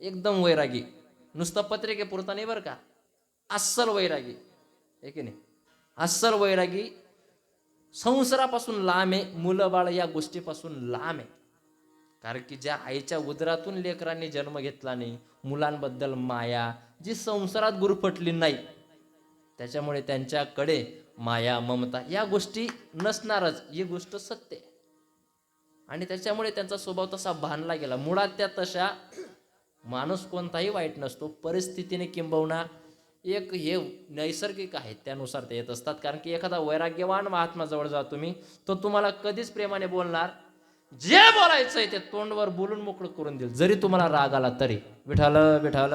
एकदम वैरागी, नुसतं पत्रिके पुरता नाही बरं का, अस्सल वैरागी आहे की नाही, अस्सल वैरागी, संसारापासून लांब आहे, मुलं बाळ या गोष्टीपासून लांब आहे. कारण की ज्या आईच्या उदरातून लेकरांनी जन्म घेतला नाही, मुलांबद्दल माया जी संसारात गुरफटली नाही, त्याच्यामुळे त्यांच्याकडे माया ममता या गोष्टी नसणारच, ही गोष्ट सत्य आहे. आणि त्याच्यामुळे त्यांचा स्वभाव तसा बांधला गेला. मुळात त्या तशा, माणूस कोणताही वाईट नसतो, परिस्थितीने किंबहुना एक हे नैसर्गिक आहे, त्यानुसार ते येत असतात. कारण की एखादा वैराग्यवान महात्मा जवळ जा तुम्ही, तो तुम्हाला कधीच प्रेमाने बोलणार, जे बोलायचंय ते तोंडवर बोलून मोकळं करून देईल, जरी तुम्हाला राग आला तरी. विठाल विठाल,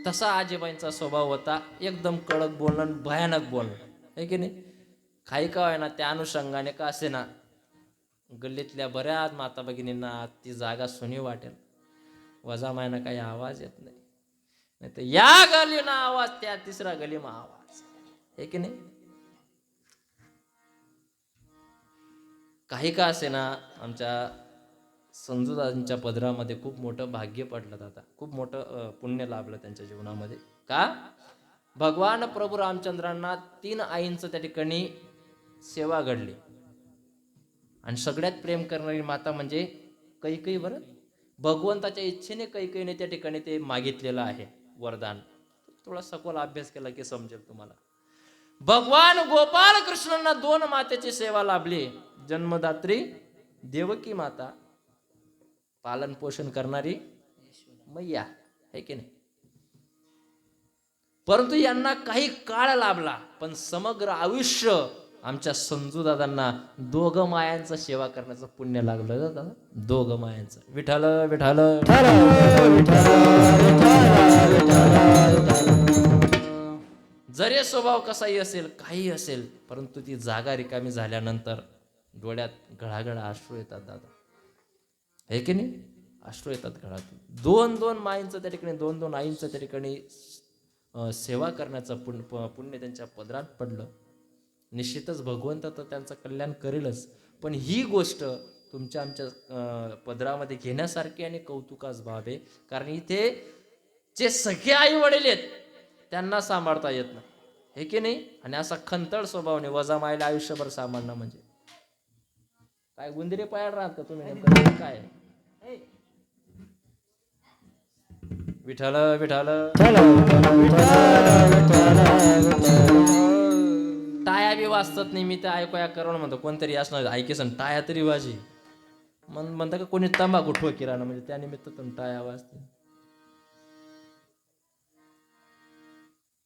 तसा आजीबाईंचा स्वभाव होता, एकदम कडक बोलणं, भयानक बोलणं, आहे की नाही. काही का आहे ना, त्या अनुषंगाने का असे ना, गल्लीतल्या बऱ्याच माता भगिनींना ती जागा सुनी वाटेल. वजा मायना काही आवाज येत नाही, नाही तर या गलीना आवाज, त्या तिसऱ्या गलीमा आवाज, हे की नाही. काही का असे ना, आमच्या संजूदांच्या पदरामध्ये खूप मोठं भाग्य पडलं, दादा खूप मोठं पुण्य लाभलं त्यांच्या जीवनामध्ये. का? भगवान प्रभू रामचंद्रांना 3 आईंचं त्या ठिकाणी सेवा घडली. आणि सगळ्यात प्रेम करणारी माता म्हणजे कैकेयी. बरं, भगवंताच्या इच्छेने कैकेयीने त्या ठिकाणी ते मागितलेलं आहे वरदान. थोडा सखोल अभ्यास केला की समजेल तुम्हाला. भगवान गोपाल कृष्णांना 2 मातेची सेवा लाभली. जन्मदात्री देवकी माता, पालन पोषण करणारी मैया, है की नाही. परंतु यांना काही काळ लाभला, पण समग्र आयुष्य आमच्या संजूदादांना 2 मायांचं सेवा करण्याचं पुण्य लागलं दादा, 2 मायांचं. विठाल विठाल, जरी स्वभाव कसाही असेल, काही असेल, परंतु ती जागा रिकामी झाल्यानंतर डोळ्यात घळाघळा अश्रू येतात दादा, हे की नाही. अश्रू येतात घरात. 2 माईंचं त्या ठिकाणी, 2 आईंचं त्या ठिकाणी सेवा करण्याचं पुण्य त्यांच्या पदरात पडलं. निश्चितच भगवंत तर त्यांचं कल्याण करेलच, पण ही गोष्ट तुमच्या आमच्या पदरामध्ये घेण्यासारखी आणि कौतुकास बाब आहे. कारण इथे जे सगळे आई वडील आहेत त्यांना सांभाळता येत नाही, हे की नाही. आणि असा खंतळ स्वभावने वजा मायला आयुष्यभर सांभाळणं म्हणजे काय, गुंदिरे पायाड राहत का तुम्ही, नेमकं काय. विठाल विठाल, टाया बी वाजतात नाही, मी ते ऐकूया करून म्हणतो, कोणतरी असणार ऐकेसन टाया तरी वाजी म्हणता का कोणी तंबाखू ठोकीरानं, म्हणजे त्या निमित्तातून टाया वाजते.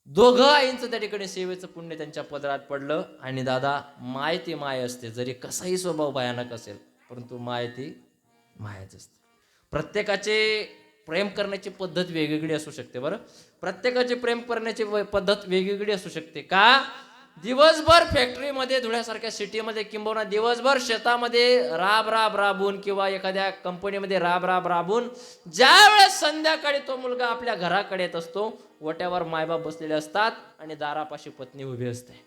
2 आईंचं त्या ठिकाणी सेवेचं पुण्य त्यांच्या पदरात पडलं. आणि दादा, माय ती माय असते, जरी कसाही स्वभाव भयानक असेल, परंतु माय ती मायच असते. प्रत्येकाचे प्रेम करण्याची पद्धत वेगवेगळी असू शकते. बरं, प्रत्येकाची प्रेम करण्याची पद्धत वेगवेगळी असू शकते. का? दिवसभर फॅक्टरीमध्ये, धुळ्यासारख्या सिटीमध्ये, किंबहुना दिवसभर शेतामध्ये राबून किंवा एखाद्या कंपनीमध्ये राबून ज्या वेळेस संध्याकाळी तो मुलगा आपल्या घराकडे येत असतो, वट्यावर मायबाप बसलेले असतात आणि दारापाशी पत्नी उभी असते.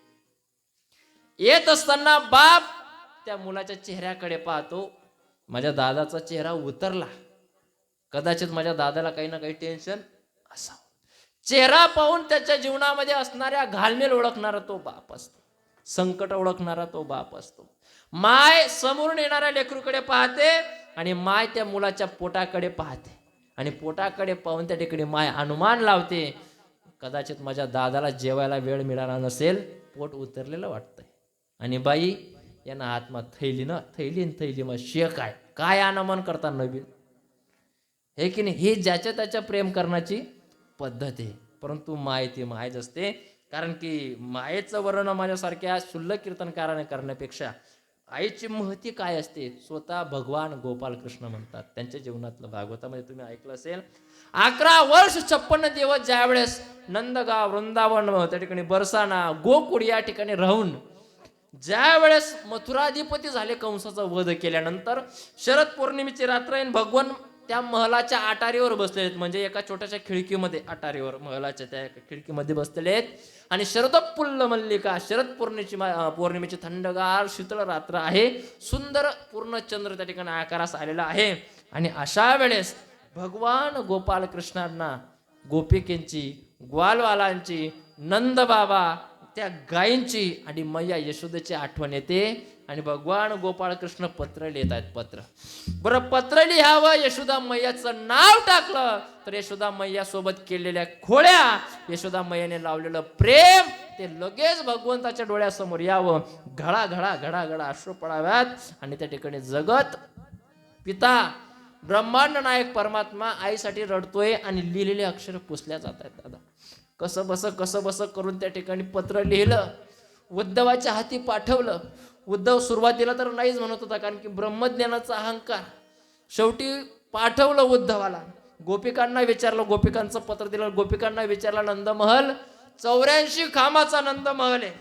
येत असताना बाप त्या मुलाच्या चेहऱ्याकडे पाहतो. माझ्या दादाचा चेहरा उतरला, कदाचित माझ्या दादाला काही ना काही टेन्शन असावं. चेहरा पाहून त्याच्या जीवनामध्ये असणाऱ्या घालमेल ओळखणारा तो बाप असतो, संकट ओळखणारा तो बाप असतो. माय समोरून येणाऱ्या लेकरूकडे पाहते आणि माय त्या मुलाच्या पोटाकडे पाहते, आणि पोटाकडे पाहून त्या ठिकाणी माय अनुमान लावते, कदाचित माझ्या दादाला जेवायला वेळ मिळाला नसेल, पोट उतरलेलं वाटतंय. आणि बाई यांना आत्मा थैली मग शेक आहे, काय आनमन करता नवीन, हे की नाही. हे ज्याच्या त्याच्या प्रेम करण्याची पद्धत आहे, परंतु माय ती मायच असते. कारण की मायेचं वर्णन माझ्यासारख्या शुल्लक कीर्तनकाराने करण्यापेक्षा आईची महती काय असते स्वतः भगवान गोपाल कृष्ण म्हणतात. त्यांच्या जीवनातलं भागवतामध्ये तुम्ही ऐकलं असेल, 11 वर्ष 56 दिवस ज्यावेळेस नंदगाव, वृंदावन, त्या ठिकाणी बरसाना, गोकुळ या ठिकाणी राहून ज्या वेळेस मथुराधिपती झाले, कंसाचा वध केल्यानंतर शरद पौर्णिमेची रात्र, भगवान त्या महलाच्या अटारीवर बसलेले आहेत, म्हणजे एका छोट्याशा खिडकीमध्ये, अटारीवर महलाच्या त्या एका खिडकीमध्ये बसलेले आहेत. आणि शरद पुल्ल मल्लिका, शरद पौर्णिमेची थंडगार शीतळ रात्र आहे. सुंदर पूर्ण चंद्र त्या ठिकाणी आकारास आलेला आहे. आणि अशा वेळेस भगवान गोपाल कृष्णांना गोपिकेंची, ग्वालवालांची, नंद बाबा, त्या गायींची आणि मैया यशोदेची आठवण येते. आणि भगवान गोपाळ कृष्ण पत्र लिहित आहेत. पत्र, बरं पत्र लिहावं, यशोदा मैयाचं नाव टाकलं तर यशोदा मैया सोबत केलेल्या खोड्या, यशोदा मैयाने लावलेलं प्रेम ते लगेच भगवंताच्या डोळ्यासमोर यावं. घडा घडा घडा घडा अश्रू पडाव्यात. आणि त्या ठिकाणी जगत पिता ब्रह्मांड नायक परमात्मा आईसाठी रडतोय आणि लिहिलेले अक्षर पुसल्या जात आहेत. दादा कसं बस करून त्या ठिकाणी पत्र लिहिलं, उद्धवाच्या हाती पाठवलं. उद्धव सुरुवातीला तर नाहीच म्हणत होता, कारण की ब्रह्मज्ञानाचा अहंकार. शेवटी पाठवलं उद्धवाला. गोपिकांना विचारलं, गोपिकांचं पत्र दिलं, गोपिकांना विचारलं. नंदमहल 84 खांबाचा नंदमहल आहे,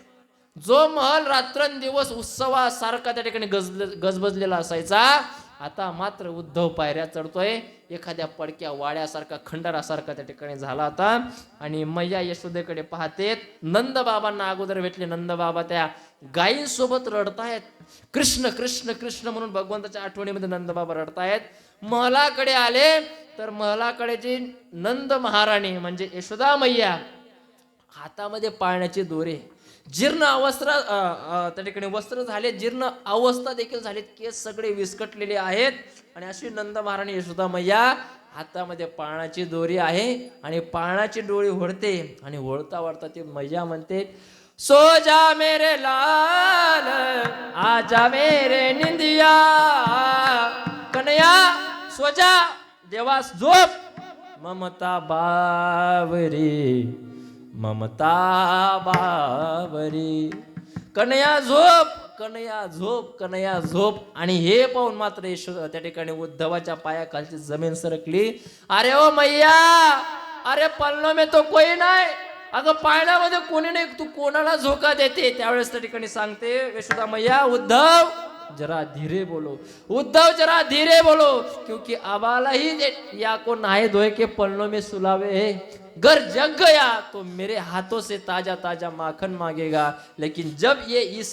जो महल रात्रंदिवस उत्सवासारखा त्या ठिकाणी गजबजलेला असायचा. आता मात्र उद्धव पायऱ्या चढतोय, एखाद्या पडक्या वाड्यासारखा, खंडरासारखा त्या ठिकाणी झाला होता. आणि मैया यशोदेकडे पाहतेत. नंद बाबांना अगोदर भेटले. नंद बाबा त्या गायींसोबत रडतायत. कृष्ण कृष्ण कृष्ण म्हणून भगवंताच्या आठवणीमध्ये नंद बाबा रडतायत. महलाकडे आले तर महलाकडे जी नंद महाराणी म्हणजे यशोदा मैया, हातामध्ये पाळण्याचे दोरे, जीर्ण अवस्था त्या ठिकाणी वस्त्र झाले, जीर्ण अवस्था देखील झालीत, केस सगळे विस्कटलेले आहेत. आणि अशी नंद महाराणी यशोदा मैया हातामध्ये पाळण्याची दोरी आहे आणि पाळण्याची डोळी ओढते. आणि ओढता ओढता ती मैया म्हणते, सो जा मेरे लाल, आजा मेरे निंदिया, कन्हैया सो जा, देवास झोप, ममता बावरी, ममता बावरी, कन्हैया झोप, कन्हैया झोप, कन्हैया झोप. आणि हे पाहून मात्र त्या ठिकाणी उद्धवाच्या पायाखालची जमीन सरकली. अरे ओ मैया, अरे पलनो में तो कोई नाही. अगं पाळण्यामध्ये कोणी नाही, तू कोणाला झोका देते? त्यावेळेस त्या ठिकाणी सांगते यशोदा मैया, उद्धव जरा धीरे बोलो, उद्धव जरा धीरे बोलो, क्योंकि अबाला ही या को नहाए धोए के पलनों में सुलावे है. घर जग गया तो मेरे हाथों से ताजा ताजा माखन मांगेगा, लेकिन जब ये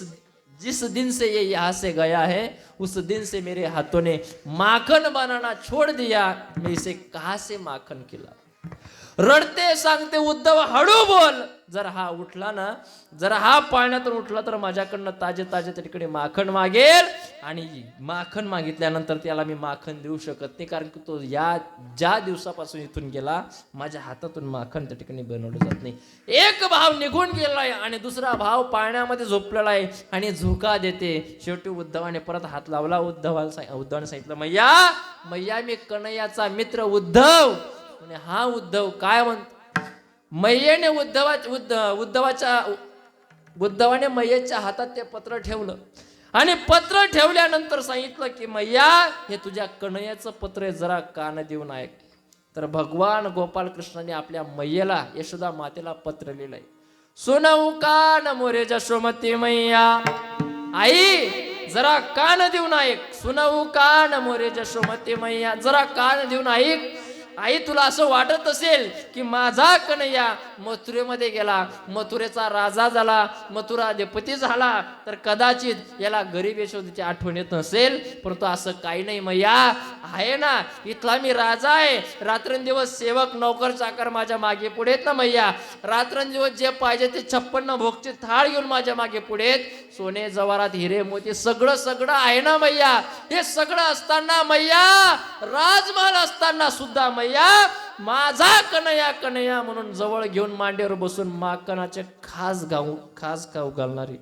जिस दिन से ये यहाँ से गया है, उस दिन से मेरे हाथों ने माखन बनाना छोड़ दिया. मैं इसे कहाँ से माखन खिला. रडते सांगते, उद्धव हळू बोल. जर हा उठला ना, जर हा पाळण्यातून उठला तर माझ्याकडनं ताजे ताजे त्या ठिकाणी माखन मागेल. आणि माखन मागितल्यानंतर त्याला मी माखन देऊ शकत नाही, कारण की तो ज्या दिवसापासून इथून गेला, माझ्या हातातून माखन त्या ठिकाणी बनवलं जात नाही. एक भाव निघून गेलाय आणि दुसरा भाव पाळण्यामध्ये झोपलेला आहे आणि झोका देते. शेवटी उद्धवाने परत हात लावला. उद्धवाने सांगितलं, मैया मैया मी कन्हैयाचा मित्र उद्धव. हा उद्धव काय म्हणतो? मैयेने उद्धवाने मैयेच्या हातात ते पत्र ठेवलं आणि पत्र ठेवल्यानंतर सांगितलं की मैया, हे तुझ्या कन्हैयाचं पत्र आहे, जरा कान देऊन ऐक. तर भगवान गोपाल कृष्णाने आपल्या मैयेला, यशोदा मातेला पत्र लिहिलंय. सुनऊ कान मोरे जशोमती मैया, आई जरा कान देऊन ऐक. सुनऊ कान मोरे जशोमती मैया, जरा कान देऊन ऐक. आई, तुला असं वाटत असेल की माझा कन्हैया मथुरेमध्ये गेला, मथुरेचा राजा झाला, मथुराधिपती झाला, तर कदाचित याला गरीब यशोदेची आठवण येत नसेल. परंतु असं काही नाही मैया, आहे ना, इथला मी राजा आहे. रात्रंदिवस सेवक नौकर चाकर माझ्या मागे पुढे आहेत ना मैया. रात्रंदिवस जे पाहिजे ते 56 भोगचे थाळ घेऊन माझ्या मागे पुढे आहेत. सोने जवारात हिरे मोती सगळं सगळं आहे ना मैया. हे सगळं असताना मैया, राजमहाल असताना सुद्धा मैया, माझा कन्हैया कन्हैया म्हणून जवळ घेऊन मांडीवर बसून माखनाचे खास खाऊ घालणारी,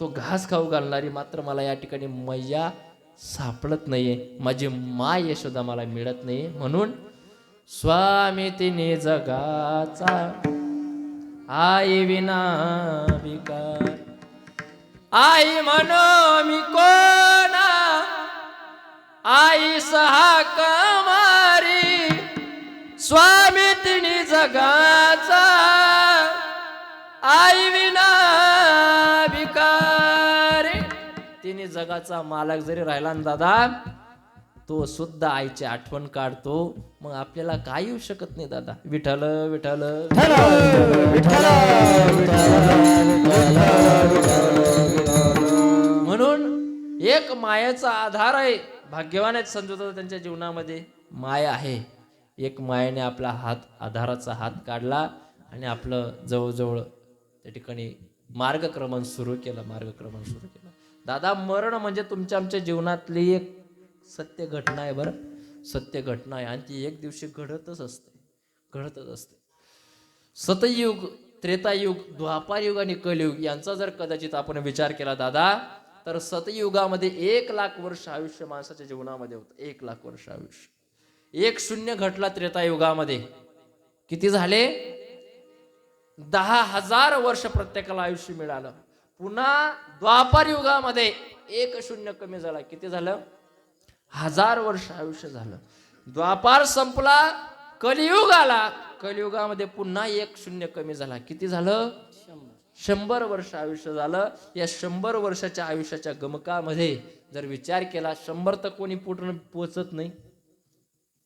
तो घास खाऊ घालणारी मात्र मला या ठिकाणी मैया सापडत नाहीये. माझी माय यशोदा मला मिळत नाही. म्हणून स्वामी तिने जगाचा, आई विना विकार, आई म्हणो मी कोणा, आई सहा कमारी, स्वामी तिने जगाचा, आई विना भिकारी. तिने जगाचा मालक जरी राहिला ना दादा, तो सुद्धा आईची आठवण काढतो, मग आपल्याला काय येऊ शकत नाही दादा. विठ्ठल विठ्ठल म्हणून एक मायेचा आधार आहे. भाग्यवान आहेत संत तुकाराम, त्यांच्या जीवनामध्ये माया आहे. एक मायेने आपला आधाराचा हात काढला आणि आपलं जवळजवळ त्या ठिकाणी मार्गक्रमण सुरू केलं. दादा, मरण म्हणजे तुमच्या आमच्या जीवनातली एक सत्य घटना आहे. बरं, सत्य घटना आहे आणि ती एक दिवशी घडतच असते. सतयुग, त्रेतायुग, द्वापार युग आणि कलियुग यांचा जर कदाचित आपण विचार केला दादा, तर सतयुगामध्ये 1,00,000 वर्ष आयुष्य माणसाच्या जीवनामध्ये होतं. 1,00,000 वर्ष आयुष्य. 1-0 घटला त्रेतायुगामध्ये. किती झाले? 10,000 वर्ष प्रत्येकाला आयुष्य मिळालं. पुन्हा द्वापार युगामध्ये 1-0 कमी झाला. किती झालं? 1000 वर्ष आयुष्य झालं. द्वापार संपला, कलियुग आला. कलियुगामध्ये पुन्हा 1-0 कमी झाला. किती झालं? 100 वर्ष आयुष्य झालं. या 100 वर्षाच्या आयुष्याच्या गमकामध्ये जर विचार केला, 100 तर कोणी पूर्ण पोचत नाही,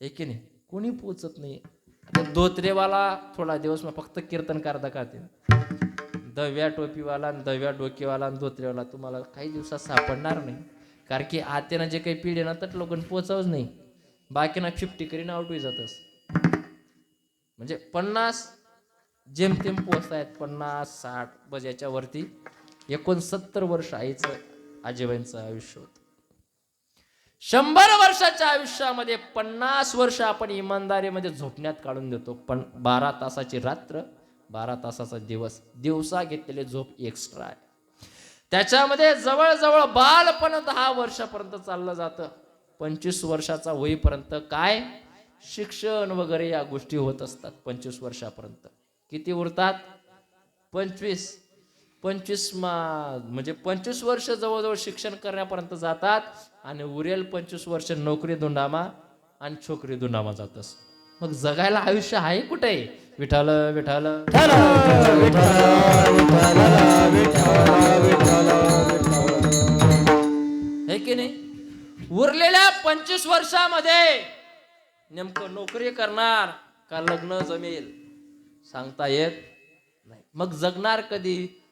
हे की नाही? कोणी पोचत नाही. आता धोत्रेवाला थोडा दिवस मग फक्त कीर्तनकार दाखवतील. दव्या टोपीवाला आणि दव्या डोकीवाला आणि धोत्रेवाला तुम्हाला काही दिवसात सापडणार नाही. कारण की आत्यानं जे काही पिढी ना तर लोकांना पोचवच नाही. बाकीना 50 करीन आउट जातच. म्हणजे 50 जेमतेम पोचतायत. 50-60 बस याच्यावरती 69 वर्ष आईचं आजीबाईंचं आयुष्य होतं. 100 वर्षाच्या आयुष्यामध्ये 50 वर्ष आपण इमानदारीमध्ये झोपण्यात काढून देतो. पण 12 तासाची रात्र, 12 तासाचा दिवस, दिवसा घेतलेले झोप एक्स्ट्रा आहे. त्याच्यामध्ये जवळजवळ बालपण 10 वर्षापर्यंत चाललं जातं. 25 वर्षाचा होईपर्यंत काय शिक्षण वगैरे या गोष्टी होत असतात. 25 वर्षापर्यंत किती उरतात? 25 म्हणजे 25 वर्ष जवळजवळ शिक्षण करण्यापर्यंत जातात आणि उरेल 25 वर्ष नोकरी धुंडामा आणि छोकरी धुंडामा जातस. मग जगायला आयुष्य आहे कुठे? विठ्ठल विठ्ठल हे की नाही? उरलेल्या 25 वर्षामध्ये नेमकं नोकरी करणार का लग्न जमेल सांगता येत नाही. मग जगणार कधी?